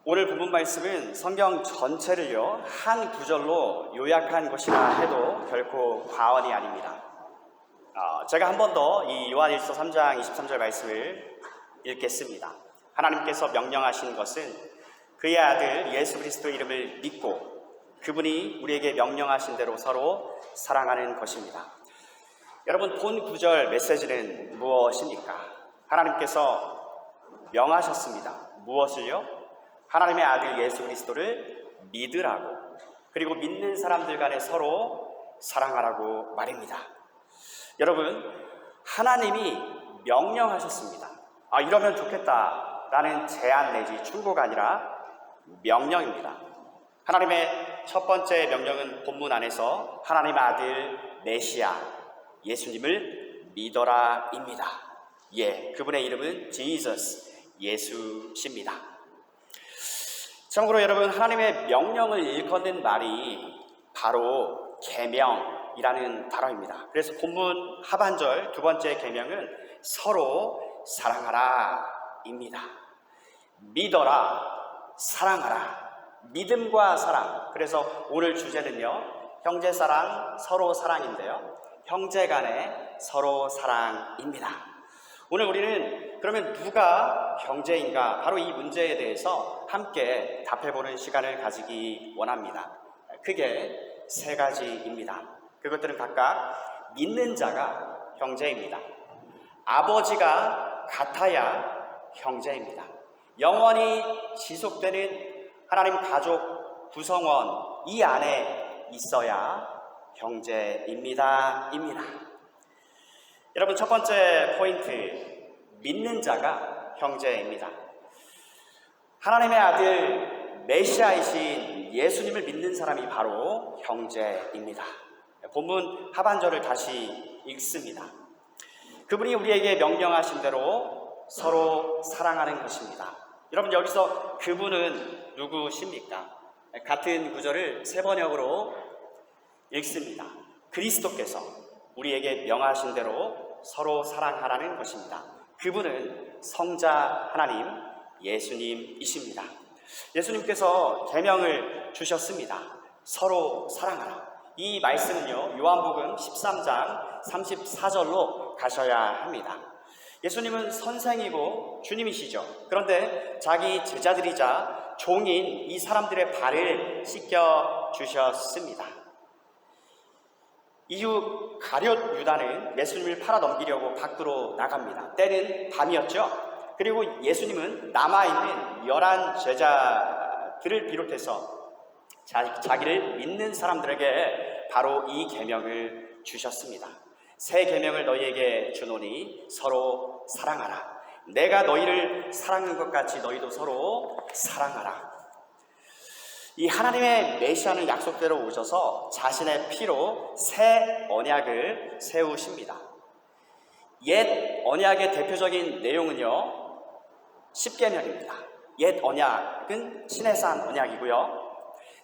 오늘 본문 말씀은 성경 전체를요 한 구절로 요약한 것이라 해도 결코 과언이 아닙니다. 제가 한 번 더 이 요한일서 3장 23절 말씀을 읽겠습니다. 하나님께서 명령하신 것은 그의 아들 예수 그리스도의 이름을 믿고 그분이 우리에게 명령하신 대로 서로 사랑하는 것입니다. 여러분, 본 구절 메시지는 무엇입니까? 하나님께서 명하셨습니다. 무엇을요? 하나님의 아들 예수 그리스도를 믿으라고, 그리고 믿는 사람들 간에 서로 사랑하라고 말입니다. 여러분, 하나님이 명령하셨습니다. 이러면 좋겠다라는 제안 내지 충고가 아니라 명령입니다. 하나님의 첫 번째 명령은 본문 안에서 하나님의 아들 메시아 예수님을 믿어라입니다. 그분의 이름은 Jesus, 예수십니다. 참고로 여러분, 하나님의 명령을 일컫는 말이 바로 계명이라는 단어입니다. 그래서 본문 하반절 두 번째 계명은 서로 사랑하라입니다. 믿어라, 사랑하라. 믿음과 사랑. 그래서 오늘 주제는요, 형제사랑, 서로 사랑인데요, 형제 간의 서로 사랑입니다. 오늘 우리는 그러면 누가 형제인가, 바로 이 문제에 대해서 함께 답해보는 시간을 가지기 원합니다. 크게 세 가지입니다. 그것들은 각각 믿는 자가 형제입니다. 아버지가 같아야 형제입니다. 영원히 지속되는 하나님 가족 구성원 이 안에 있어야 형제입니다. 여러분, 첫 번째 포인트, 믿는 자가 형제입니다. 하나님의 아들 메시아이신 예수님을 믿는 사람이 바로 형제입니다. 본문 하반절을 다시 읽습니다. 그분이 우리에게 명령하신 대로 서로 사랑하는 것입니다. 여러분, 여기서 그분은 누구십니까? 같은 구절을 세 번역으로 읽습니다. 그리스도께서 우리에게 명하신 대로 서로 사랑하라는 것입니다. 그분은 성자 하나님 예수님이십니다. 예수님께서 계명을 주셨습니다. 서로 사랑하라. 이 말씀은요, 요한복음 13장 34절로 가셔야 합니다. 예수님은 선생이고 주님이시죠. 그런데 자기 제자들이자 종인 이 사람들의 발을 씻겨 주셨습니다. 이후 가룟 유다는 예수님을 팔아 넘기려고 밖으로 나갑니다. 때는 밤이었죠. 그리고 예수님은 남아있는 11 제자들을 비롯해서 자기를 믿는 사람들에게 바로 이 계명을 주셨습니다. 새 계명을 너희에게 주노니 서로 사랑하라. 내가 너희를 사랑한 것 같이 너희도 서로 사랑하라. 이 하나님의 메시아는 약속대로 오셔서 자신의 피로 새 언약을 세우십니다. 옛 언약의 대표적인 내용은요, 십계명입니다. 옛 언약은 시내산 언약이고요,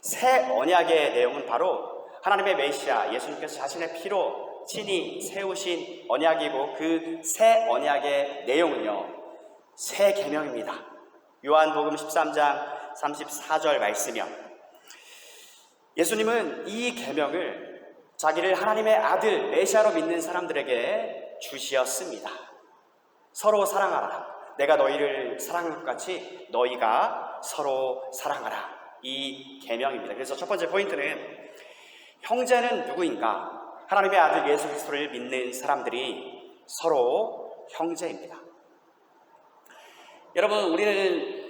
새 언약의 내용은 바로 하나님의 메시아 예수님께서 자신의 피로 친히 세우신 언약이고, 그 새 언약의 내용은요, 새 계명입니다. 요한복음 13장 34절 말씀이요, 예수님은 이 계명을 자기를 하나님의 아들 메시아로 믿는 사람들에게 주시었습니다. 서로 사랑하라. 내가 너희를 사랑한 것 같이 너희가 서로 사랑하라. 이 계명입니다. 그래서 첫 번째 포인트는 형제는 누구인가? 하나님의 아들 예수 그리스도를 믿는 사람들이 서로 형제입니다. 여러분, 우리는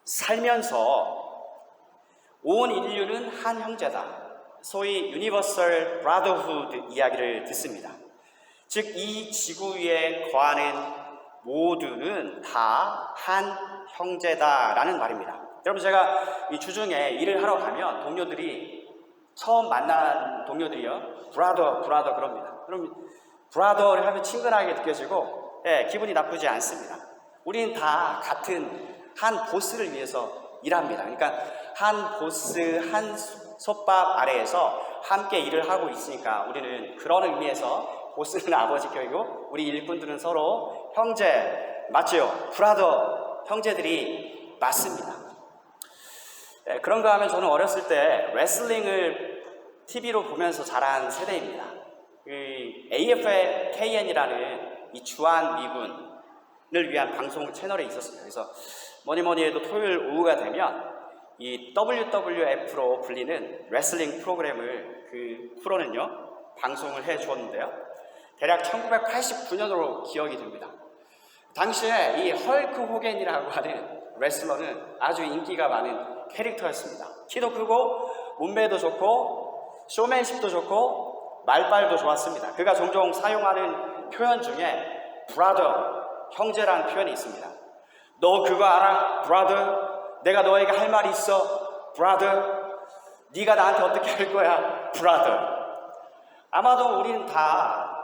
살면서 온 인류는 한 형제다, 소위 유니버설 브라더후드 이야기를 듣습니다. 즉, 이 지구 위에 거하는 모두는 다 한 형제다라는 말입니다. 여러분, 제가 이 주중에 일을 하러 가면 동료들이, 처음 만난 동료들이요, 브라더 그럽니다. 그럼 브라더를 하면 친근하게 느껴지고 기분이 나쁘지 않습니다. 우리는 다 같은 한 보스를 위해서 일합니다. 그러니까 한 보스, 한 솥밥 아래에서 함께 일을 하고 있으니까 우리는 그런 의미에서 보스는 아버지격이고 우리 일꾼들은 서로 형제, 맞죠? 브라더, 형제들이 맞습니다. 그런가 하면 저는 어렸을 때 레슬링을 TV로 보면서 자란 세대입니다. 그 AFKN이라는 이 주한 미군을 위한 방송 채널에 있었습니다. 그래서 뭐니 해도 토요일 오후가 되면 이 WWF로 불리는 레슬링 프로그램을 그 프로는요 방송을 해 주었는데요. 대략 1989년으로 기억이 됩니다. 당시에 이 헐크 호겐이라고 하는 레슬러는 아주 인기가 많은 캐릭터였습니다. 키도 크고 몸매도 좋고 쇼맨십도 좋고 말빨도 좋았습니다. 그가 종종 사용하는 표현 중에 브라더, 형제라는 표현이 있습니다. 너 그거 알아? 브라더? 내가 너에게 할 말이 있어? 브라더? 네가 나한테 어떻게 할 거야? 브라더. 아마도 우리는 다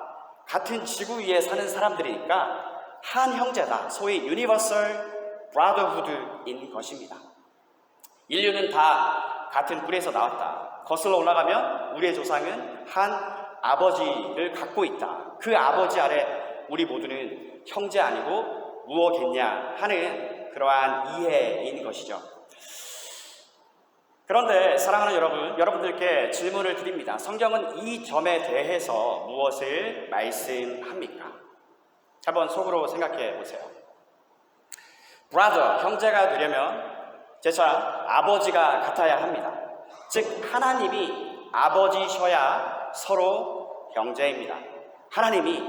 같은 지구 위에 사는 사람들이니까 한 형제다. 소위 유니버설 브라더후드인 것입니다. 인류는 다 같은 뿔에서 나왔다. 거슬러 올라가면 우리의 조상은 한 아버지를 갖고 있다. 그 아버지 아래 우리 모두는 형제 아니고 무엇겠냐 하는 그러한 이해인 것이죠. 그런데 사랑하는 여러분, 여러분들께 질문을 드립니다. 성경은 이 점에 대해서 무엇을 말씀합니까? 한번 속으로 생각해 보세요. 브라더, 형제가 되려면 재차 아버지가 같아야 합니다. 즉 하나님이 아버지셔야 서로 형제입니다. 하나님이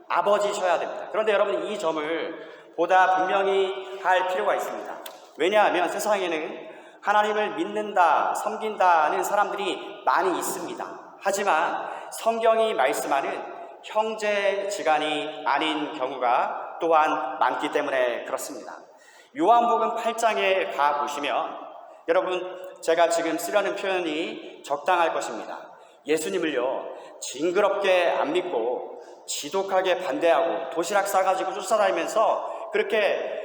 아버지셔야 됩니다. 그런데 여러분 이 점을 보다 분명히 할 필요가 있습니다. 왜냐하면 세상에는 하나님을 믿는다, 섬긴다는 사람들이 많이 있습니다. 하지만 성경이 말씀하는 형제지간이 아닌 경우가 또한 많기 때문에 그렇습니다. 요한복음 8장에 가보시면 여러분 제가 지금 쓰려는 표현이 적당할 것입니다. 예수님을요 징그럽게 안 믿고 지독하게 반대하고 도시락 싸가지고 쫓아다니면서 그렇게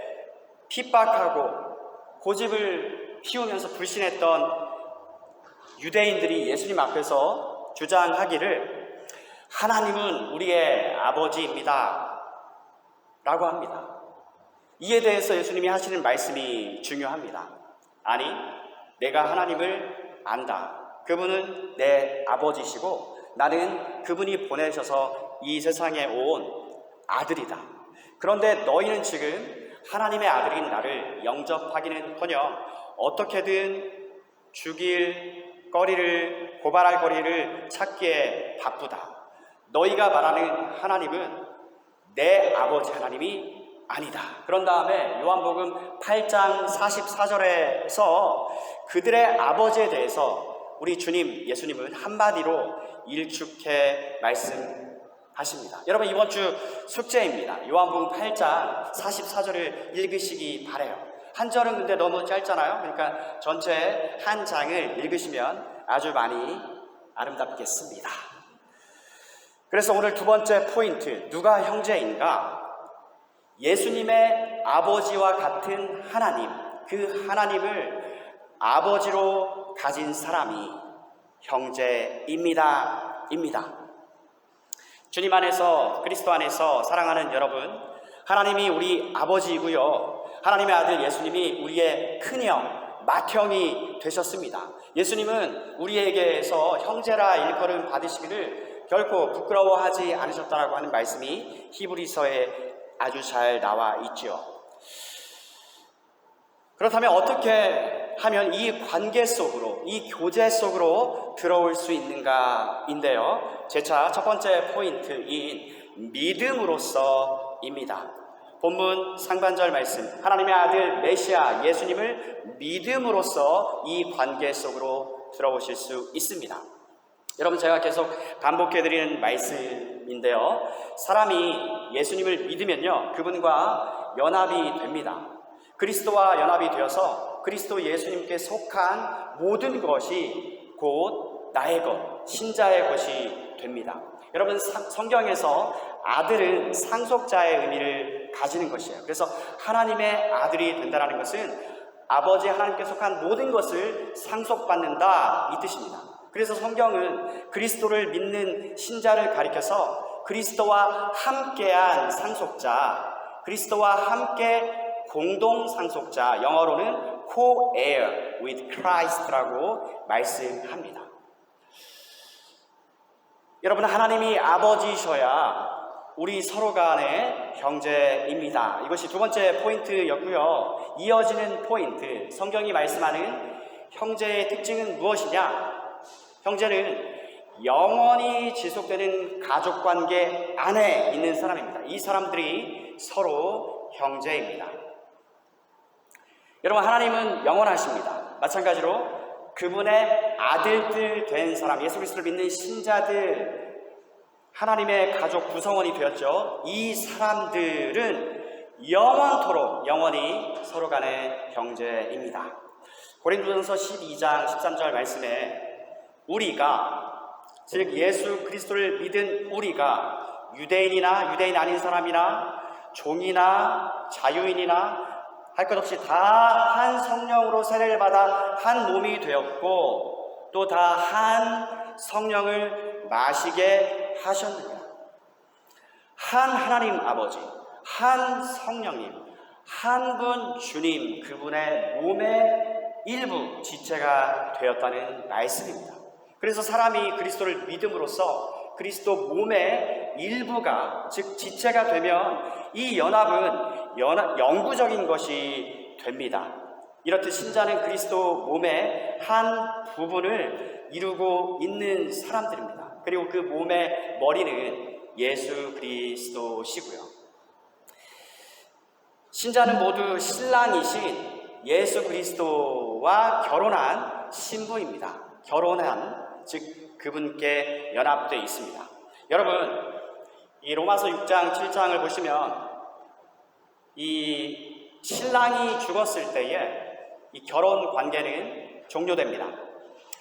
핍박하고 고집을 피우면서 불신했던 유대인들이 예수님 앞에서 주장하기를 하나님은 우리의 아버지입니다 라고 합니다. 이에 대해서 예수님이 하시는 말씀이 중요합니다. 아니, 내가 하나님을 안다. 그분은 내 아버지시고 나는 그분이 보내셔서 이 세상에 온 아들이다. 그런데 너희는 지금 하나님의 아들인 나를 영접하기는커녕 어떻게든 죽일 거리를, 고발할 거리를 찾기에 바쁘다. 너희가 말하는 하나님은 내 아버지 하나님이 아니다. 그런 다음에 요한복음 8장 44절에서 그들의 아버지에 대해서 우리 주님 예수님은 한마디로 일축해 말씀하십니다. 여러분 이번 주 숙제입니다. 요한복음 8장 44절을 읽으시기 바라요. 한 절은 근데 너무 짧잖아요. 그러니까 전체 한 장을 읽으시면 아주 많이 아름답겠습니다. 그래서 오늘 두 번째 포인트, 누가 형제인가? 예수님의 아버지와 같은 하나님, 그 하나님을 아버지로 가진 사람이 형제입니다. 주님 안에서, 그리스도 안에서 사랑하는 여러분, 하나님이 우리 아버지이고요. 하나님의 아들 예수님이 우리의 큰형, 맏형이 되셨습니다. 예수님은 우리에게서 형제라 일컬음 받으시기를 결코 부끄러워하지 않으셨다라고 하는 말씀이 히브리서에 아주 잘 나와 있죠. 그렇다면 어떻게 하면 이 관계 속으로, 이 교제 속으로 들어올 수 있는가인데요. 제차 첫 번째 포인트인 믿음으로써입니다. 본문 상반절 말씀, 하나님의 아들 메시아 예수님을 믿음으로써 이 관계 속으로 들어오실 수 있습니다. 여러분 제가 계속 반복해드리는 말씀인데요. 사람이 예수님을 믿으면요 그분과 연합이 됩니다. 그리스도와 연합이 되어서 그리스도 예수님께 속한 모든 것이 곧 나의 것, 신자의 것이 됩니다. 여러분 성경에서 아들은 상속자의 의미를 가지는 것이에요. 그래서 하나님의 아들이 된다는 것은 아버지 하나님께 속한 모든 것을 상속받는다 이 뜻입니다. 그래서 성경은 그리스도를 믿는 신자를 가리켜서 그리스도와 함께한 상속자, 그리스도와 함께 공동 상속자, 영어로는 co-heir with Christ라고 말씀합니다. 여러분, 하나님이 아버지셔야 우리 서로 간의 형제입니다. 이것이 두 번째 포인트였고요. 이어지는 포인트, 성경이 말씀하는 형제의 특징은 무엇이냐? 형제는 영원히 지속되는 가족관계 안에 있는 사람입니다. 이 사람들이 서로 형제입니다. 여러분, 하나님은 영원하십니다. 마찬가지로 그분의 아들들 된 사람, 예수 그리스도를 믿는 신자들, 하나님의 가족 구성원이 되었죠. 이 사람들은 영원토록 영원히 서로 간의 형제입니다. 고린도전서 12장 13절 말씀에 우리가, 즉 예수 그리스도를 믿은 우리가 유대인이나 유대인 아닌 사람이나 종이나 자유인이나 할 것 없이 다 한 성령으로 세례를 받아 한 몸이 되었고 또 다 한 성령을 마시게 하셨느냐. 한 하나님 아버지, 한 성령님, 한 분 주님, 그분의 몸의 일부 지체가 되었다는 말씀입니다. 그래서 사람이 그리스도를 믿음으로써 그리스도 몸의 일부가, 즉 지체가 되면 이 연합은 영구적인 것이 됩니다. 이렇듯 신자는 그리스도 몸의 한 부분을 이루고 있는 사람들입니다. 그리고 그 몸의 머리는 예수 그리스도시고요. 신자는 모두 신랑이신 예수 그리스도와 결혼한 신부입니다. 결혼한, 즉 그분께 연합되어 있습니다. 여러분, 이 로마서 6장 7장을 보시면 이 신랑이 죽었을 때에 이 결혼 관계는 종료됩니다.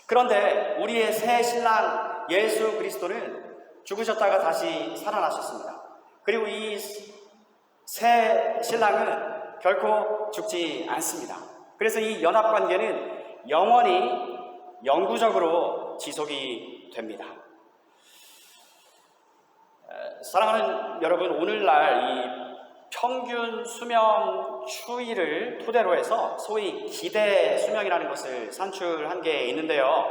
그런데 우리의 새 신랑 예수 그리스도는 죽으셨다가 다시 살아나셨습니다. 그리고 이 새 신랑은 결코 죽지 않습니다. 그래서 이 연합 관계는 영원히 영구적으로 지속이 됩니다. 사랑하는 여러분, 오늘날 이 평균 수명 추이를 토대로 해서 소위 기대 수명이라는 것을 산출한 게 있는데요.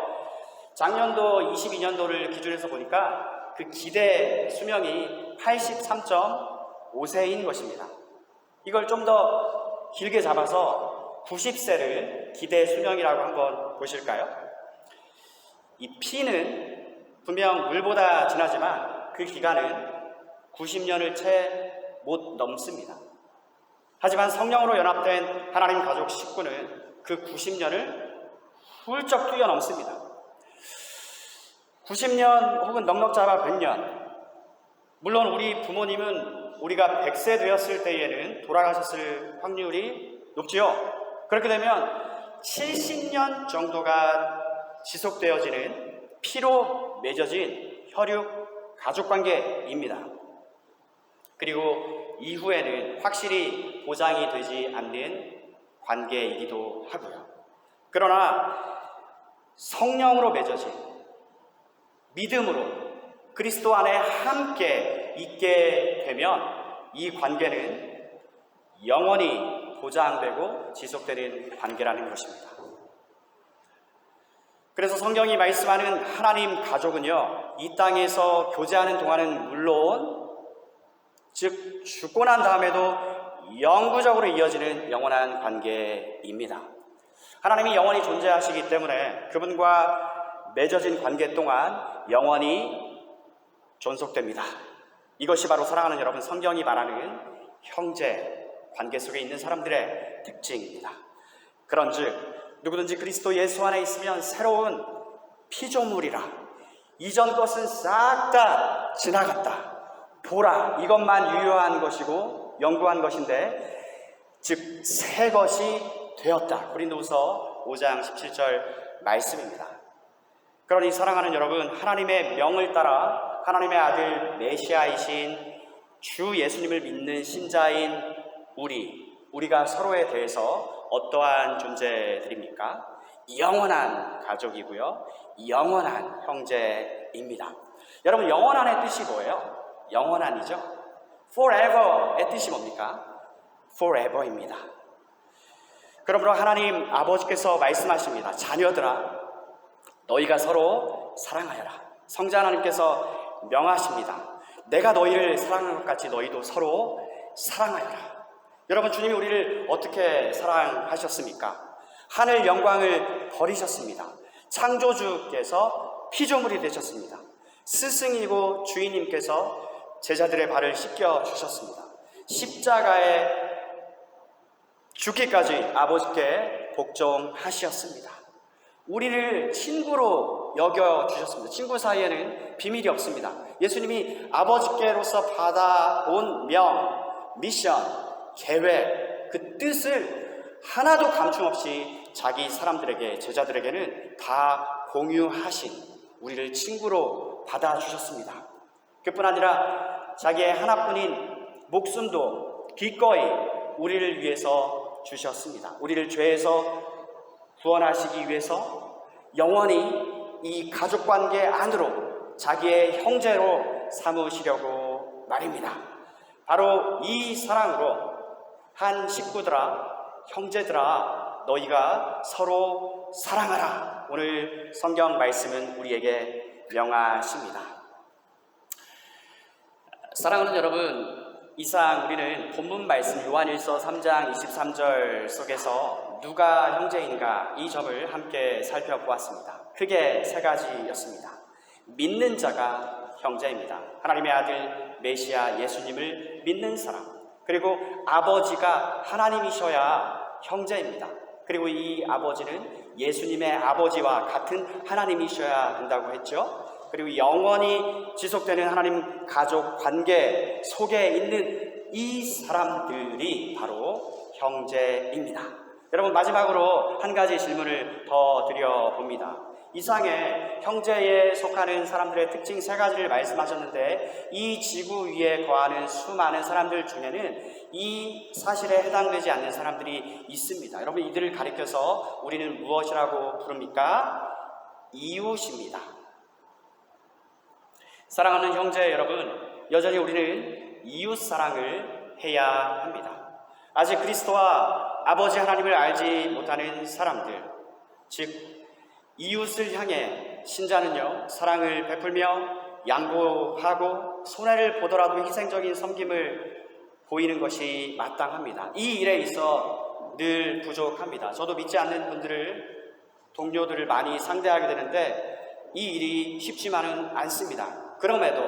작년도 22년도를 기준해서 보니까 그 기대 수명이 83.5세인 것입니다. 이걸 좀 더 길게 잡아서 90세를 기대 수명이라고 한번 보실까요? 이 피는 분명 물보다 진하지만 그 기간은 90년을 채 못 넘습니다. 하지만 성령으로 연합된 하나님 가족 식구는 그 90년을 훌쩍 뛰어넘습니다. 90년 혹은 넉넉 잡아 100년. 물론 우리 부모님은 우리가 100세 되었을 때에는 돌아가셨을 확률이 높지요. 그렇게 되면 70년 정도가 지속되어지는 피로 맺어진 혈육 가족관계입니다. 그리고 이후에는 확실히 보장이 되지 않는 관계이기도 하고요. 그러나 성령으로 맺어진 믿음으로 그리스도 안에 함께 있게 되면 이 관계는 영원히 보장되고 지속되는 관계라는 것입니다. 그래서 성경이 말씀하는 하나님 가족은요, 이 땅에서 교제하는 동안은 물론, 즉 죽고 난 다음에도 영구적으로 이어지는 영원한 관계입니다. 하나님이 영원히 존재하시기 때문에 그분과 맺어진 관계 동안 영원히 존속됩니다. 이것이 바로 사랑하는 여러분, 성경이 말하는 형제 관계 속에 있는 사람들의 특징입니다. 그런즉 누구든지 그리스도 예수 안에 있으면 새로운 피조물이라, 이전 것은 싹 다 지나갔다. 보라, 이것만 유효한 것이고 영구한 것인데 즉 새 것이 되었다. 고린도후서 5장 17절 말씀입니다. 그러니 사랑하는 여러분, 하나님의 명을 따라 하나님의 아들 메시아이신 주 예수님을 믿는 신자인 우리가 서로에 대해서 어떠한 존재들입니까? 영원한 가족이고요, 영원한 형제입니다. 여러분, 영원한의 뜻이 뭐예요? 영원한이죠. forever의 뜻이 뭡니까? forever입니다. 그러므로 하나님 아버지께서 말씀하십니다. 자녀들아, 너희가 서로 사랑하여라. 성자 하나님께서 명하십니다. 내가 너희를 사랑한 것 같이 너희도 서로 사랑하여라. 여러분, 주님이 우리를 어떻게 사랑하셨습니까? 하늘 영광을 버리셨습니다. 창조주께서 피조물이 되셨습니다. 스승이고 주인님께서 제자들의 발을 씻겨 주셨습니다. 십자가에 죽기까지 아버지께 복종하셨습니다. 우리를 친구로 여겨주셨습니다. 친구 사이에는 비밀이 없습니다. 예수님이 아버지께로서 받아온 명, 미션, 계획, 그 뜻을 하나도 감춤 없이 자기 사람들에게, 제자들에게는 다 공유하신 우리를 친구로 받아주셨습니다. 그뿐 아니라 자기의 하나뿐인 목숨도 기꺼이 우리를 위해서 주셨습니다. 우리를 죄에서 구원하시기 위해서 영원히 이 가족관계 안으로 자기의 형제로 삼으시려고 말입니다. 바로 이 사랑으로 한 식구들아, 형제들아, 너희가 서로 사랑하라. 오늘 성경 말씀은 우리에게 명하십니다. 사랑하는 여러분, 이상 우리는 본문 말씀 요한일서 3장 23절 속에서 누가 형제인가 이 점을 함께 살펴보았습니다. 크게 세 가지였습니다. 믿는 자가 형제입니다. 하나님의 아들 메시아 예수님을 믿는 사람, 그리고 아버지가 하나님이셔야 형제입니다. 그리고 이 아버지는 예수님의 아버지와 같은 하나님이셔야 된다고 했죠. 그리고 영원히 지속되는 하나님 가족 관계 속에 있는 이 사람들이 바로 형제입니다. 여러분, 마지막으로 한 가지 질문을 더 드려봅니다. 이상의 형제에 속하는 사람들의 특징 세 가지를 말씀하셨는데, 이 지구 위에 거하는 수많은 사람들 중에는 이 사실에 해당되지 않는 사람들이 있습니다. 여러분, 이들을 가리켜서 우리는 무엇이라고 부릅니까? 이웃입니다. 사랑하는 형제 여러분, 여전히 우리는 이웃 사랑을 해야 합니다. 아직 그리스도와 아버지 하나님을 알지 못하는 사람들, 즉 이웃을 향해 신자는요, 사랑을 베풀며 양보하고 손해를 보더라도 희생적인 섬김을 보이는 것이 마땅합니다. 이 일에 있어 늘 부족합니다. 저도 믿지 않는 분들을, 동료들을 많이 상대하게 되는데 이 일이 쉽지만은 않습니다. 그럼에도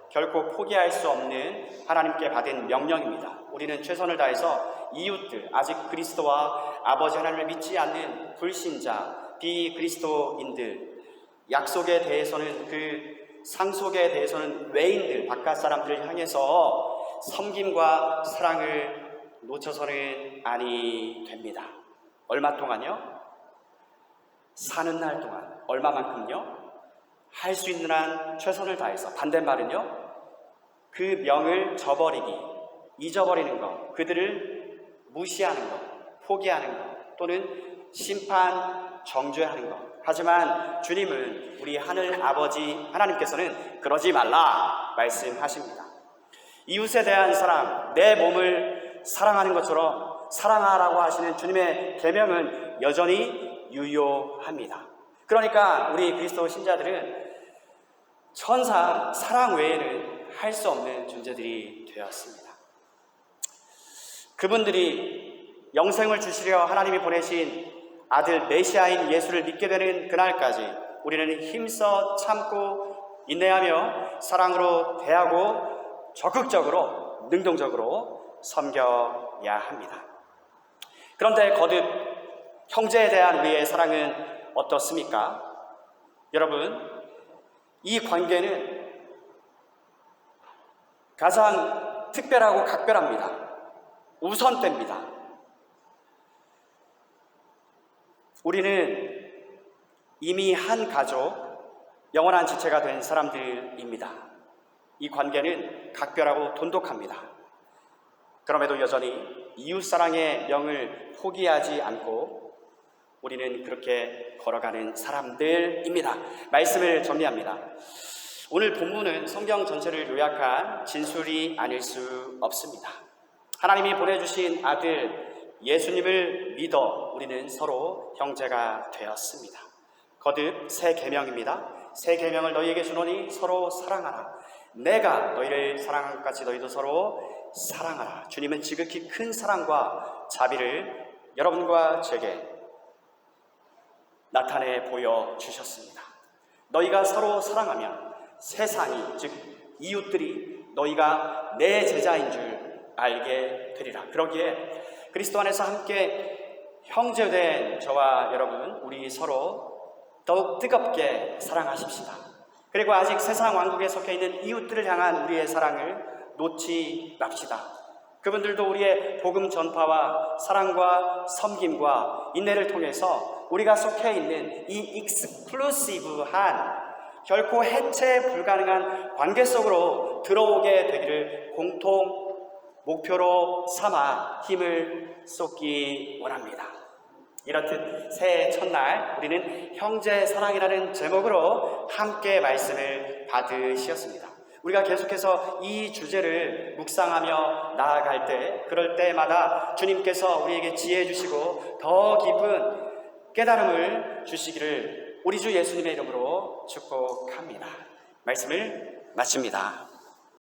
결코 포기할 수 없는 하나님께 받은 명령입니다. 우리는 최선을 다해서 이웃들, 아직 그리스도와 아버지 하나님을 믿지 않는 불신자, 비그리스도인들, 약속에 대해서는, 그 상속에 대해서는 외인들, 바깥 사람들을 향해서 섬김과 사랑을 놓쳐서는 아니 됩니다. 얼마 동안요? 사는 날 동안. 얼마만큼요? 할 수 있는 한 최선을 다해서. 반대말은요, 그 명을 저버리기, 잊어버리는 것, 그들을 무시하는 것, 포기하는 것, 또는 심판, 정죄하는 것. 하지만 주님은, 우리 하늘 아버지 하나님께서는 그러지 말라 말씀하십니다. 이웃에 대한 사랑, 내 몸을 사랑하는 것처럼 사랑하라고 하시는 주님의 계명은 여전히 유효합니다. 그러니까 우리 그리스도 신자들은 천사 사랑 외에는 할 수 없는 존재들이 되었습니다. 그분들이 영생을 주시려 하나님이 보내신 아들 메시아인 예수를 믿게 되는 그날까지 우리는 힘써 참고 인내하며 사랑으로 대하고 적극적으로, 능동적으로 섬겨야 합니다. 그런데 거듭 형제에 대한 우리의 사랑은 어떻습니까? 여러분, 이 관계는 가장 특별하고 각별합니다. 우선됩니다. 우리는 이미 한 가족, 영원한 지체가 된 사람들입니다. 이 관계는 각별하고 돈독합니다. 그럼에도 여전히 이웃사랑의 명을 포기하지 않고 우리는 그렇게 걸어가는 사람들입니다. 말씀을 정리합니다. 오늘 본문은 성경 전체를 요약한 진술이 아닐 수 없습니다. 하나님이 보내주신 아들 예수님을 믿어 우리는 서로 형제가 되었습니다. 거듭 새 계명입니다. 새 계명을 너희에게 주노니 서로 사랑하라. 내가 너희를 사랑한 것 같이 너희도 서로 사랑하라. 주님은 지극히 큰 사랑과 자비를 여러분과 제게 나타내 보여주셨습니다. 너희가 서로 사랑하면 세상이, 즉 이웃들이 너희가 내 제자인 줄 알게 되리라. 그러기에 그리스도 안에서 함께 형제된 저와 여러분, 우리 서로 더욱 뜨겁게 사랑하십시다. 그리고 아직 세상 왕국에 속해 있는 이웃들을 향한 우리의 사랑을 놓지 맙시다. 그분들도 우리의 복음 전파와 사랑과 섬김과 인내를 통해서 우리가 속해 있는 이 익스클루시브한 결코 해체 불가능한 관계 속으로 들어오게 되기를 공통 목표로 삼아 힘을 쏟기 원합니다. 이렇듯 새해 첫날 우리는 형제 사랑이라는 제목으로 함께 말씀을 받으시었습니다. 우리가 계속해서 이 주제를 묵상하며 나아갈 때, 그럴 때마다 주님께서 우리에게 지혜 주시고 더 깊은 깨달음을 주시기를 우리 주 예수님의 이름으로 축복합니다. 말씀을 마칩니다.